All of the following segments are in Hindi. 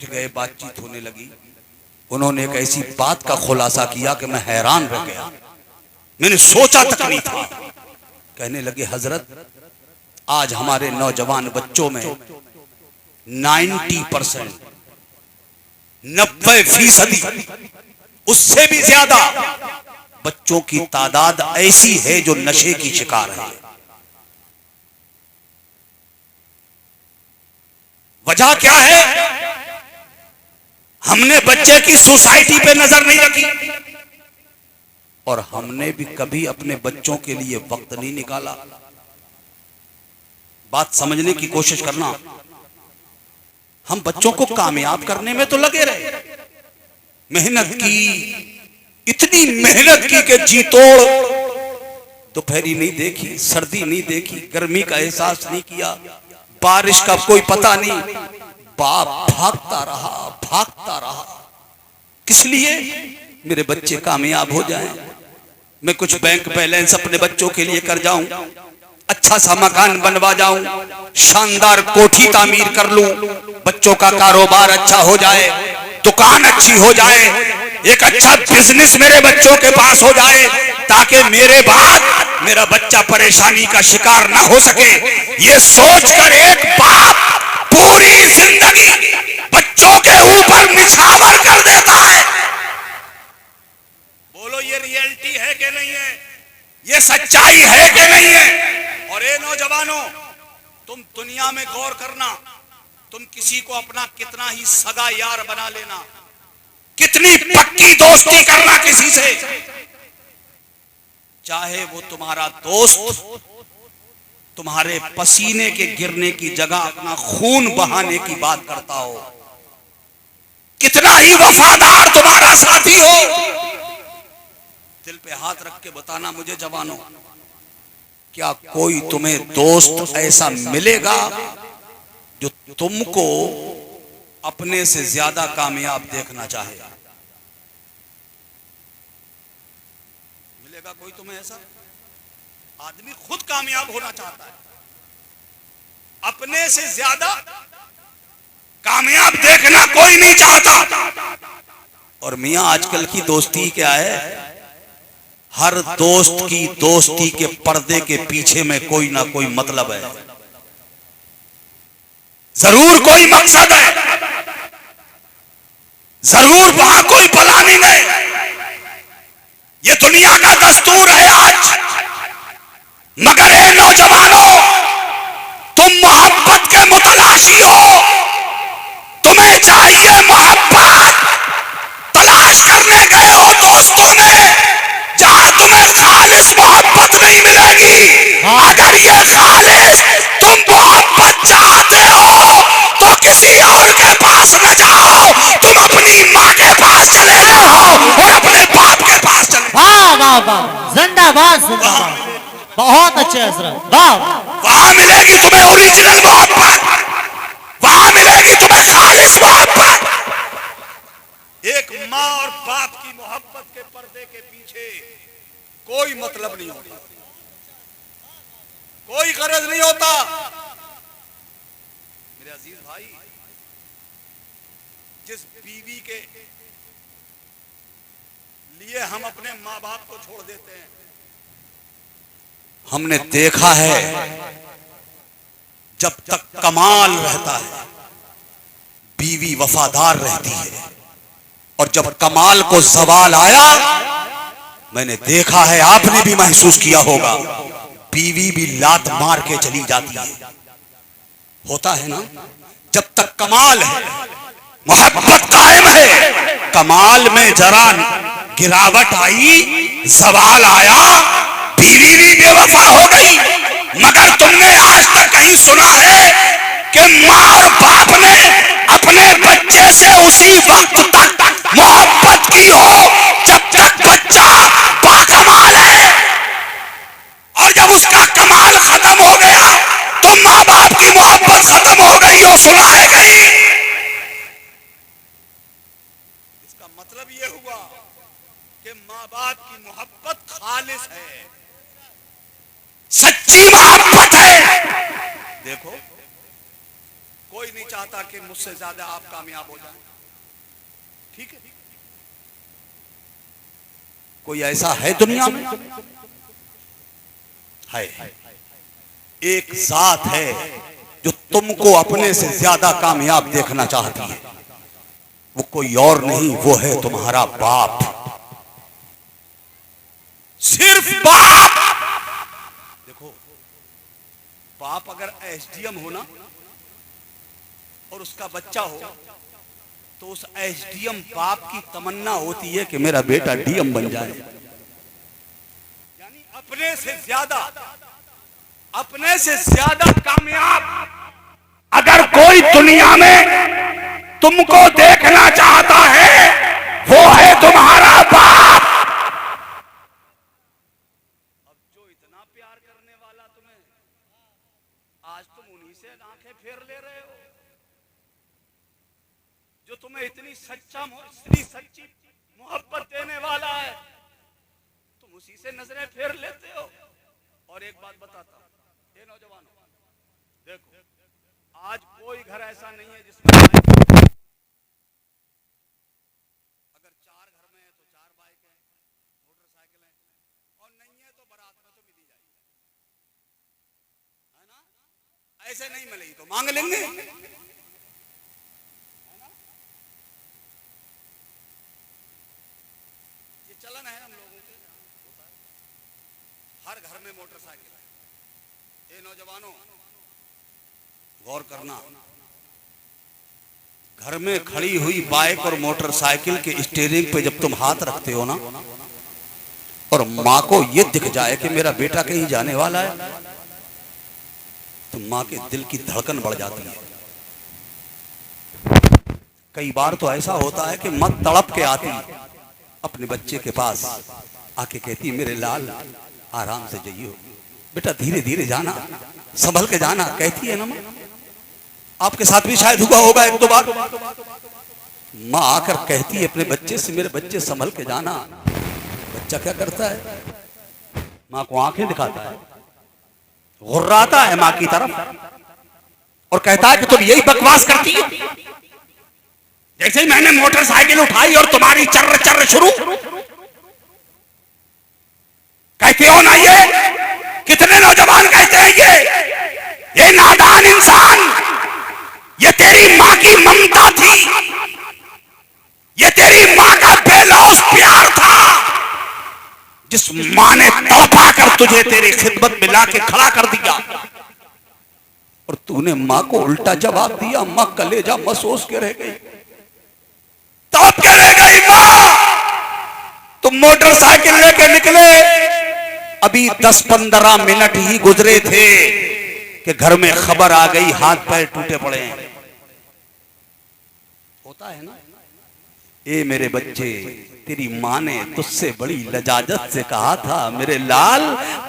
बैठ गए, बातचीत होने लगी। उन्होंने एक ऐसी बात का खुलासा किया कि मैं हैरान रह गया, मैंने सोचा तक नहीं था। कहने लगे हजरत, आज हमारे नौजवान बच्चों में 90%, 90% उससे भी ज्यादा बच्चों की तादाद ऐसी है जो नशे की शिकार है। वजह क्या है? हमने बच्चे की सोसाइटी पे नजर नहीं रखी और हमने भी कभी अपने बच्चों के लिए वक्त नहीं निकाला। बात समझने की कोशिश करना। हम बच्चों को कामयाब करने में तो लगे रहे, मेहनत की, इतनी मेहनत की कि जी तोड़, दोपहरी नहीं देखी, सर्दी नहीं देखी, गर्मी का एहसास नहीं किया, बारिश का कोई पता नहीं। बाप भागता रहा। किस लिए? मेरे बच्चे कामयाब हो जाएं, मैं कुछ बैंक बैलेंस अपने बच्चों के लिए कर जाऊं, अच्छा सा मकान बनवा जाऊं, शानदार कोठी तामीर कर लूं, बच्चों का कारोबार अच्छा हो जाए, दुकान अच्छी हो जाए, एक अच्छा बिजनेस मेरे बच्चों के पास हो जाए, ताकि मेरे बाद मेरा बच्चा परेशानी का शिकार ना हो सके। ये सोचकर एक बाप पूरी जिंदगी बच्चों के ऊपर निछावर कर देता है। बोलो, ये रियलिटी है कि नहीं है? ये सच्चाई है कि नहीं है? और ये नौजवानों, तुम दुनिया में गौर करना, तुम किसी को अपना कितना ही सगा यार बना लेना, कितनी पक्की दोस्ती करना किसी से, चाहे वो तुम्हारा दोस्त तुम्हारे पसीने के गिरने की जगह अपना खून बहाने की बात करता हो, कितना ही वफादार तुम्हारा साथी हो, दिल पे हाथ रख के बताना मुझे जवानों, क्या कोई तुम्हें दोस्त ऐसा मिलेगा जो तुमको अपने से ज्यादा कामयाब देखना चाहे? मिलेगा कोई तुम्हें ऐसा? आदमी खुद कामयाब होना चाहता है, अपने से ज्यादा कामयाब देखना कोई नहीं चाहता। और मियां आजकल की दोस्ती क्या है? हर दोस्त की दोस्ती के पर्दे के पीछे में कोई ना कोई मतलब है, जरूर कोई मकसद है, जरूर वहां कोई प्लानिंग है। ये दुनिया का दस्तूर है आज। मगर ए नौजवानों, तुम मोहब्बत के मुतलाशी हो, तुम्हें चाहिए मोहब्बत। तलाश करने गए हो दोस्तों में जहां तुम्हें खालिस मोहब्बत नहीं मिलेगी। अगर ये खालिस तुम मोहब्बत चाहते हो तो किसी और के पास न जाओ, तुम अपनी माँ के पास चले जाओ और अपने बाप के पास चले जाओ। वाह वाह वाह, जिंदाबाद जिंदाबाद, बहुत अच्छे हजरत, वाह। वहां मिलेगी तुम्हें ओरिजिनल मोहब्बत, वहां मिलेगी तुम्हें खालिस मोहब्बत। एक माँ और बाप की मोहब्बत के पर्दे के पीछे कोई मतलब नहीं होता, कोई गरज नहीं होता। मेरे अजीज भाई, जिस बीवी के लिए हम अपने माँ बाप को छोड़ देते हैं, हमने देखा है जब तक कमाल रहता है बीवी वफादार रहती है, और जब कमाल को सवाल आया, मैंने देखा है, आपने भी महसूस किया होगा, बीवी भी लात मार के चली जाती है। होता है ना? जब तक कमाल है, मोहब्बत कायम है, कमाल में जरा गिरावट आई, सवाल आया, बीवी भी बेवफा हो गई। मगर तुमने आज तक कहीं सुना है कि माँ और बाप ने अपने बच्चे से उसी वक्त तक मोहब्बत की हो जब तक बच्चा बाकमाल है, और जब उसका कमाल खत्म हो गया तो माँ बाप की मोहब्बत खत्म हो गई हो? सुना है कहीं? इसका मतलब यह हुआ कि माँ बाप की मोहब्बत खालिस है, सच्ची मोहब्बत है। देखो, कोई नहीं चाहता कि मुझसे ज्यादा आप कामयाब हो जाएं, ठीक है। कोई ऐसा है दुनिया में? है। एक जात है जो तुमको अपने से ज्यादा कामयाब देखना चाहती है। वो कोई और नहीं, वो है तुम्हारा बाप। सिर्फ बाप। देखो, बाप अगर एसडीएम हो ना और उसका बच्चा हो, तो उस एसडीएम बाप की तमन्ना होती है कि मेरा बेटा डीएम बन जाए। यानी अपने से ज्यादा कामयाब अगर कोई दुनिया में तुमको देखना चाहता है, वो है तुम्हारा बाप। अब जो इतना प्यार करने वाला तुम्हें, आज तुम उन्हीं से आंखें फेर ले रहे हो। जो तुम्हें इतनी सच्ची मोहब्बत देने वाला है, तुम उसी से नजरें फेर लेते हो। और एक बात बताता हूं, ये नौजवानों, देखो, आज कोई घर ऐसा नहीं है जिसमें अगर 4 घर में है तो 4 बाइक है, मोटरसाइकिल है, और नहीं है तो बारात में तो मिली जाएगी, है ना? ऐसे नहीं मिलेगी तो मांग लेंगे, ये चलन है हम लोगों के, होता है। हर घर में मोटरसाइकिल है। ये नौजवानों, गौर करना, घर में खड़ी हुई बाइक और मोटरसाइकिल के स्टीयरिंग पे जब तुम हाथ रखते हो ना, और माँ को ये दिख जाए कि मेरा बेटा कहीं जाने वाला है, तो माँ के दिल की धड़कन बढ़ जाती है। कई बार तो ऐसा होता है कि माँ तड़प के आती अपने बच्चे के पास, आके कहती मेरे लाल आराम से जाइयो बेटा, धीरे धीरे जाना, संभल के जाना, कहती है ना माँ। आपके साथ भी शायद हुआ होगा 1-2 बार। माँ आकर कहती है अपने बच्चे से मेरे बच्चे संभल के जाना। बच्चा क्या करता है? माँ को आंखें दिखाता है, घुर्राता है माँ की तरफ और कहता है कि तुम यही बकवास करती हो। जैसे ही मैंने मोटरसाइकिल उठाई और तुम्हारी चर्र चर्र शुरू, कहते हो ना, ये कितने नौजवान कहते हैं ये नादान इंसान, ये तेरी माँ की ममता थी, ये तेरी माँ का बेलौस प्यार था, जिस माँ ने तड़पा कर तुझे तेरी खिदमत में लाके खड़ा कर दिया, और तूने माँ को उल्टा जवाब दिया। माँ कलेजा महसूस के रह गई, तड़प के रह गई माँ। तुम मोटरसाइकिल लेके निकले, अभी 10-15 मिनट ही गुजरे थे कि घर में खबर आ गई हाथ पैर टूटे पड़े हैं। होता है ना? ए मेरे बच्चे, तेरी माँ ने तुझसे बड़ी लजाजत से कहा था मेरे लाल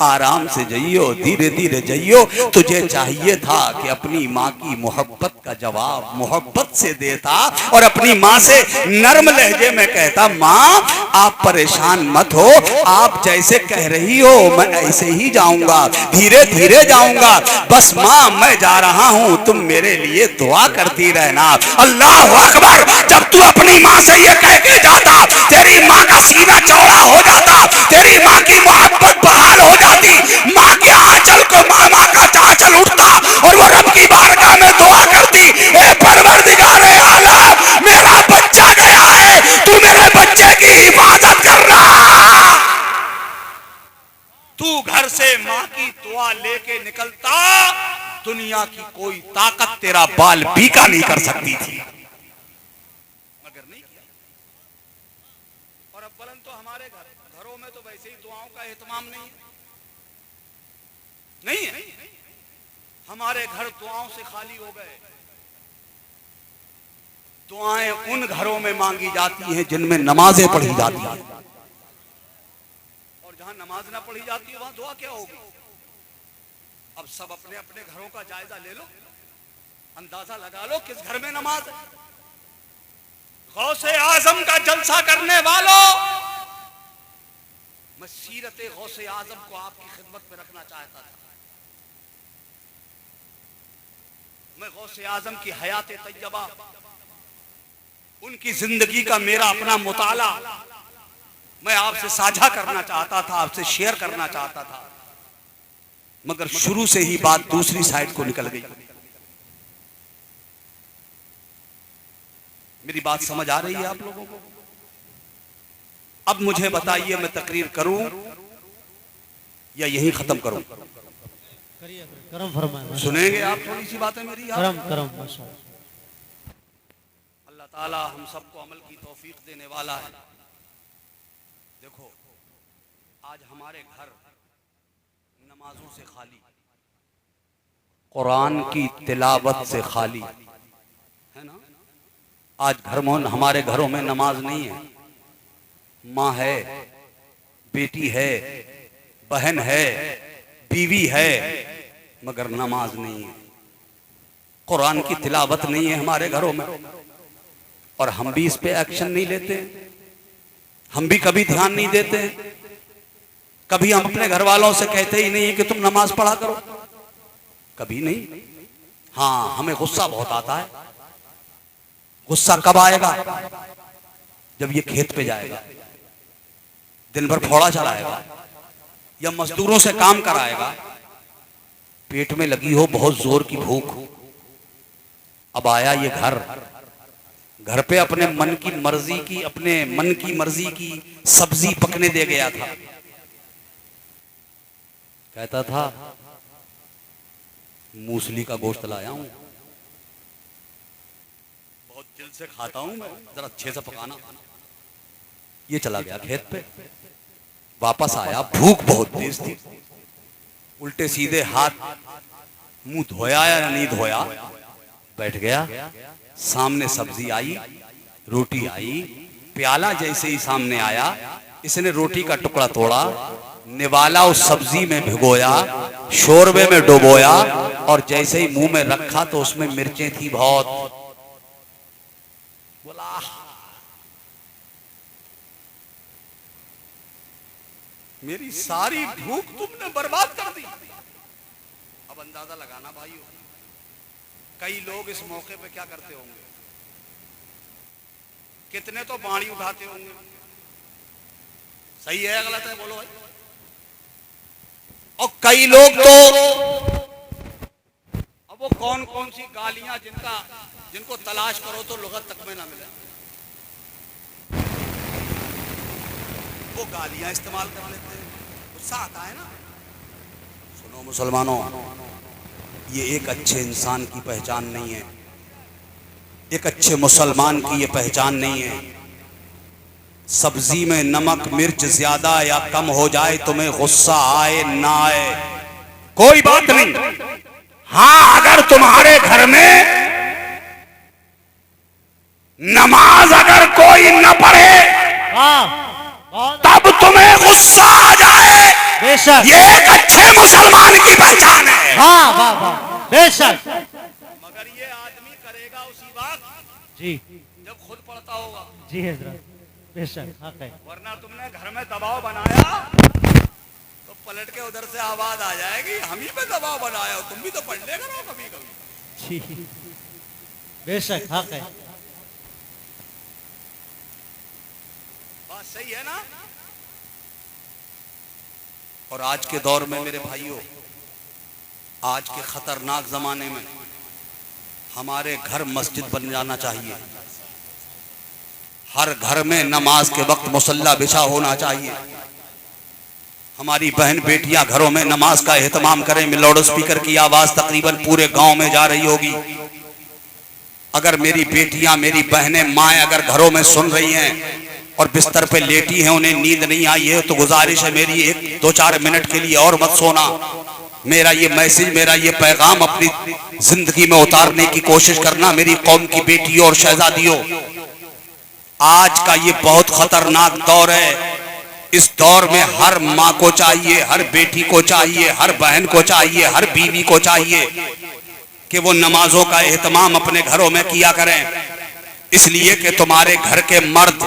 आराम से जाइयो, धीरे धीरे जाइयो। तुझे चाहिए था कि अपनी माँ की मोहब्बत का जवाब मोहब्बत से देता और अपनी माँ से नर्म लहजे में कहता, माँ आप परेशान मत हो, आप जैसे कह रही हो मैं ऐसे ही जाऊंगा, धीरे धीरे जाऊंगा, बस माँ मैं जा रहा हूँ, तुम मेरे लिए दुआ करती रहना। अल्लाह अकबर। जब तू अपनी माँ से ये कह के जाता, तेरी माँ का सीना चौड़ा हो जाता, तेरी माँ की मोहब्बत बहाल हो जाती, माँ के आंचल को मामा का चांचल उठता और वो रब की बारगाह में दुआ करती, ए परवरदिगार आलम, मेरा बच्चा गया है, तू मेरे बच्चे की हिफाजत करना। तू घर से माँ की दुआ लेके निकलता, दुनिया की कोई ताकत तेरा बाल बीका नहीं कर सकती थी, मगर नहीं किया। और अब बलन तो हमारे घरों में तो वैसे ही दुआओं का एहतमाम नहीं है। हमारे घर दुआओं से खाली हो गए। दुआएं उन घरों में मांगी जाती हैं जिनमें नमाजें पढ़ी जाती हैं, और जहां नमाज ना पढ़ी जाती है वहां दुआ क्या होगी? अब सब अपने अपने घरों का जायजा ले लो, अंदाजा लगा लो किस घर में नमाज है। गौसे आजम का जलसा करने वालों, मैं सीरत गौसे आजम को आपकी खिदमत में रखना चाहता था। मैं गौसे आजम की हयात तैयबा, उनकी जिंदगी का मेरा अपना मुताला मैं आपसे साझा करना चाहता था, आपसे शेयर करना चाहता था, मगर शुरू से ही बात दूसरी साइड को निकल गई। मेरी बात समझ आ रही है आप लोगों को? अब मुझे बताइए, मैं तकरीर करूं या यहीं खत्म करूं? करम फरमाए। सुनेंगे आप थोड़ी सी बातें मेरी? करम करम माशाअल्लाह। अल्लाह ताला हम सबको अमल की तौफीक देने वाला है। देखो, आज हमारे घर नमाजों से खाली, कुरान की तिलावत से खाली है ना। आज हमारे घरों में नमाज नहीं है। माँ है, बेटी है, बहन है, बीवी है, मगर नमाज नहीं है। कुरान की तिलावत नहीं है हमारे घरों में, और हम भी इस पे एक्शन नहीं लेते। हम भी कभी ध्यान नहीं देते। कभी हम अपने घर वालों से कहते ही नहीं कि तुम नमाज पढ़ा करो, कभी नहीं। हाँ, हमें गुस्सा बहुत आता है। गुस्सा कब आएगा? जब ये खेत पे जाएगा, दिन भर फोड़ा चलाएगा या मजदूरों से काम कराएगा, पेट में लगी हो बहुत जोर की भूख, अब आया ये घर पे अपने मन की मर्जी की, अपने मन की मर्जी की सब्जी पकने दे गया था। कहता था मूसली का गोश्त लाया हूं, बहुत दिल से खाता हूं मैं, जरा अच्छे से पकाना। ये चला गया खेत पे, वापस आया, भूख बहुत तेज थी, उल्टे सीधे हाथ मुंह धोया या नहीं धोया, बैठ गया। सामने सब्जी आई, रोटी आई, प्याला जैसे ही सामने आया, इसने रोटी का टुकड़ा तोड़ा, निवाला उस सब्जी में भिगोया, शोरबे में डुबोया, और जैसे ही मुंह में रखा तो उसमें मिर्चें थी बहुत। बोला मेरी सारी भूख तुमने बर्बाद कर दी। अब अंदाजा लगाना भाइयों, कई लोग इस मौके पे क्या करते होंगे? कितने तो बाणी उठाते होंगे। सही है गलत है? बोलो भाई। और कई लोग तो, अब वो कौन कौन सी गालियां जिनको तलाश करो तो लुगत तक में ना मिले, वो गालियां इस्तेमाल कर लेते हैं। गुस्सा आता है ना। सुनो मुसलमानों, ये एक अच्छे इंसान की पहचान नहीं है, एक अच्छे मुसलमान की ये पहचान नहीं है। सब्जी में नमक मिर्च ज्यादा या कम हो जाए, तुम्हें गुस्सा आए ना आए, कोई बात नहीं। हाँ, अगर तुम्हारे घर में नमाज अगर कोई न पढ़े तब तुम्हें गुस्सा आ जाए, बेशक ये एक अच्छे मुसलमान की पहचान है। हाँ वाह वाह, बेशक। मगर ये आदमी करेगा उसी वक्त जी जब खुद पढ़ता होगा। जी हजरत, बेशक हक है। वरना तुमने घर में दबाव बनाया तो पलट के उधर से आवाज आ जाएगी, हम ही पे दबाव बनाया हो, तुम भी तो पढ़ ले करो कभी कभी। जी बेशक हक है। बात सही है ना। और आज के दौर में मेरे भाइयों, आज के खतरनाक जमाने में हमारे घर मस्जिद बन जाना चाहिए। हर घर में नमाज के वक्त मुसल्ला बिछा होना चाहिए। हमारी बहन बेटियां घरों में नमाज का एहतमाम करें। लाउड स्पीकर की आवाज तकरीबन पूरे गांव में जा रही होगी। अगर मेरी बेटियां, मेरी बहनें, माएँ अगर घरों में सुन रही हैं और बिस्तर पे लेटी हैं, उन्हें नींद नहीं आई है, तो गुजारिश है मेरी, 1-2-4 मिनट के लिए और मत सोना। मेरा ये मैसेज, मेरा ये पैगाम अपनी जिंदगी में उतारने की कोशिश करना मेरी कौम की बेटियों और शहजादियों। आज का ये बहुत खतरनाक दौर है। इस दौर में हर माँ को चाहिए, हर बेटी को चाहिए, हर बहन को चाहिए, हर बीवी को चाहिए कि वो नमाजों का एहतमाम अपने घरों में किया करें। इसलिए कि तुम्हारे घर के मर्द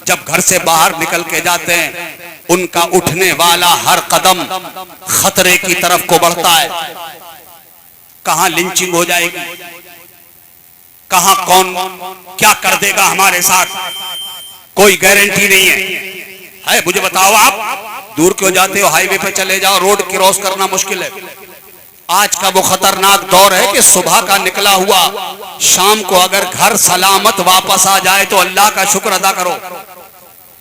जब घर से बाहर निकल के जाते हैं, उनका उठने वाला हर कदम खतरे की तरफ को बढ़ता है। कहां लिंचिंग हो जाएगी, कहां कौन क्या कर देगा हमारे साथ, कोई गारंटी नहीं है। मुझे बताओ, आप दूर क्यों जाते हो? हाईवे पे चले जाओ, रोड क्रॉस करना मुश्किल है। आज का वो खतरनाक दौर है कि सुबह का निकला हुआ शाम को अगर घर सलामत वापस आ जाए तो अल्लाह का शुक्र अदा करो।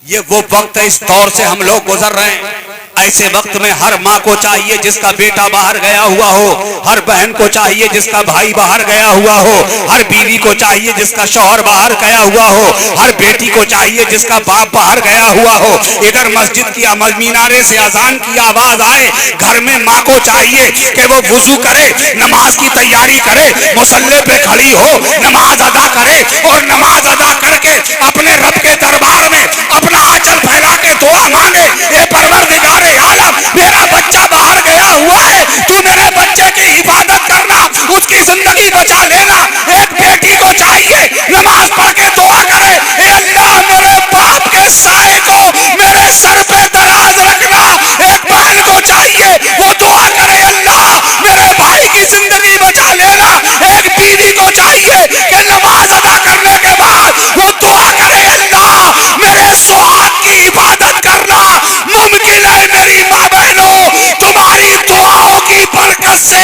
ये वो वक्त है, इस दौर से हम लोग गुजर रहे हैं। ऐसे वक्त में हर माँ को चाहिए जिसका बेटा बाहर गया हुआ हो, हर बहन को चाहिए जिसका भाई बाहर गया हुआ हो, हर बीवी को चाहिए जिसका शौहर बाहर गया हुआ हो, हर बेटी को चाहिए जिसका बाप बाहर गया हुआ हो। इधर मस्जिद की मीनारे से अजान की आवाज आए, घर में माँ को चाहिए कि वो वुजू करे, नमाज की तैयारी करे, मुसल्ले पे खड़ी हो, नमाज अदा करे और नमाज अदा करके अपने रब के दरबार में अपना आंचल फैला के दुआ मांगे, ए परवरदिगारे आलम, मेरा बच्चा बाहर गया हुआ है, तू मेरे बच्चे की हिफाजत करना, उसकी जिंदगी बचा लेना। एक बेटी को चाहिए नमाज पढ़ के दुआ करे, ए अल्लाह मेरे बाप के साए को मेरे सर पे दराज रखना। एक बहन को चाहिए वो दुआ करे, अल्लाह मेरे भाई की जिंदगी बचा लेना। एक बीवी को चाहिए कि नमाज अदा करने के बाद वो दुआ करे, अल्लाह मेरे सुहाग की इबादत करना। मुमकिन है मेरी माँ बहनों, तुम्हारी दुआओं की बरकत से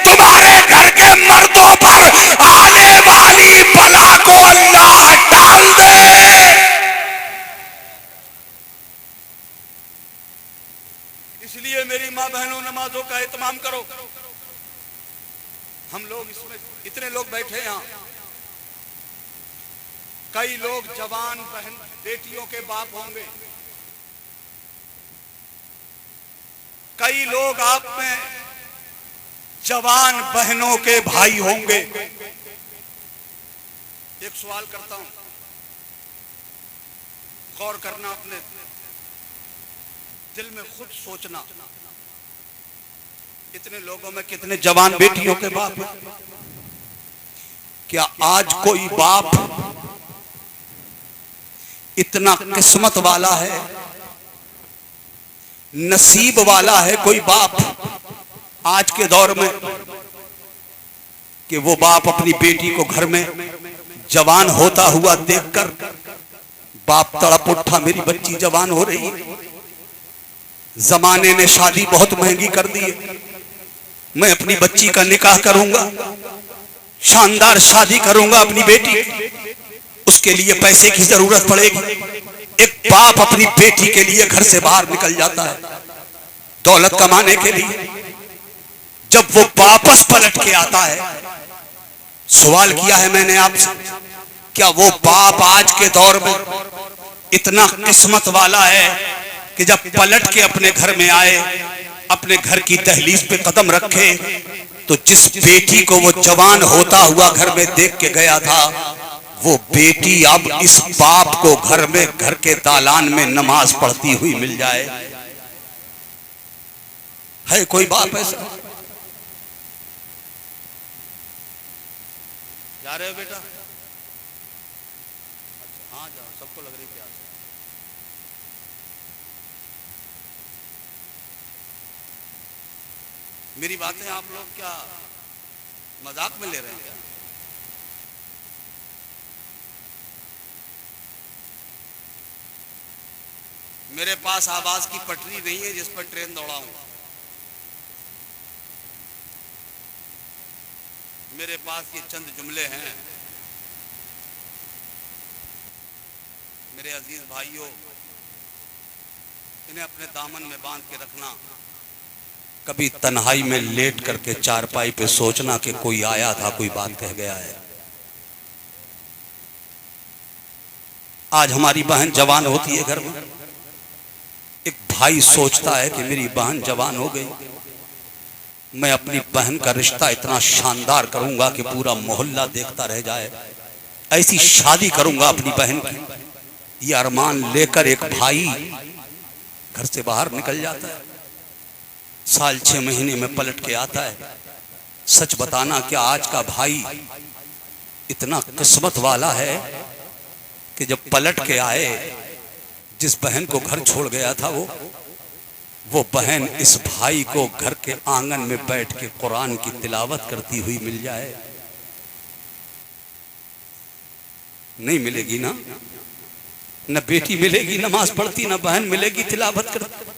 तुम्हारे घर के मर्दों पर आने वाली बला को अल्लाह टाल दे। इसलिए मेरी माँ बहनों, नमाजों का एहतमाम करो। हम लोग इसमें इतने लोग बैठे हैं, यहाँ कई लोग जवान बहन बेटियों के बाप होंगे, कई लोग आप में जवान बहनों के भाई होंगे। एक सवाल करता हूं, गौर करना, अपने दिल में खुद सोचना, इतने लोगों में कितने जवान बेटियों के बाप हैं? क्या आज कोई बाप इतना किस्मत वाला है, नसीब वाला है कोई बाप आज के दौर में कि वो बाप अपनी बेटी को घर में जवान होता हुआ देखकर बाप तड़प उठा, मेरी बच्ची जवान हो रही है, जमाने ने शादी बहुत महंगी कर दी है, मैं अपनी बच्ची का निकाह करूंगा, शानदार शादी करूंगा अपनी बेटी, उसके लिए पैसे की जरूरत पड़ेगी। एक बाप अपनी बेटी के लिए घर से बाहर निकल जाता है दौलत कमाने के लिए। जब वो वापस पलट के आता है, सवाल किया है मैंने आपसे, क्या वो बाप आज के दौर में इतना किस्मत वाला है कि जब पलट के अपने घर में आए, अपने घर की दहलीज पे कदम रखे, तो जिस बेटी को वो जवान होता हुआ घर में देख के गया था, वो बेटी अब इस बाप को घर में, घर के दालान में नमाज पढ़ती हुई मिल जाए? है कोई बाप ऐसा? जा रहे हो बेटा? हाँ जाओ, सबको लग रही प्यास। मेरी बातें आप लोग क्या मजाक में ले रहे हैं क्या? मेरे पास आवाज की पटरी नहीं है जिस पर ट्रेन दौड़ाऊं। मेरे पास ये चंद जुमले हैं। मेरे अजीज भाइयों, इन्हें अपने दामन में बांध के रखना। कभी तन्हाई में लेट करके चारपाई पे सोचना कि कोई आया था, कोई बात कह गया है। आज हमारी बहन जवान होती है घर में, एक भाई सोचता है कि मेरी बहन जवान हो गई, मैं अपनी बहन का रिश्ता इतना शानदार करूंगा कि पूरा मोहल्ला देखता रह जाए, ऐसी शादी करूंगा अपनी बहन की। ये अरमान लेकर एक भाई घर से बाहर निकल जाता है, साल 6 महीने में पलट के आता है। सच बताना, क्या आज का भाई इतना किस्मत वाला है कि जब पलट के आए, जिस बहन को घर छोड़ गया था वो वो बहन इस भाई को घर के आंगन में बैठ के कुरान की तिलावत करती हुई मिल जाए, नहीं मिलेगी ना। न बेटी मिलेगी नमाज पढ़ती, न बहन मिलेगी तिलावत करती।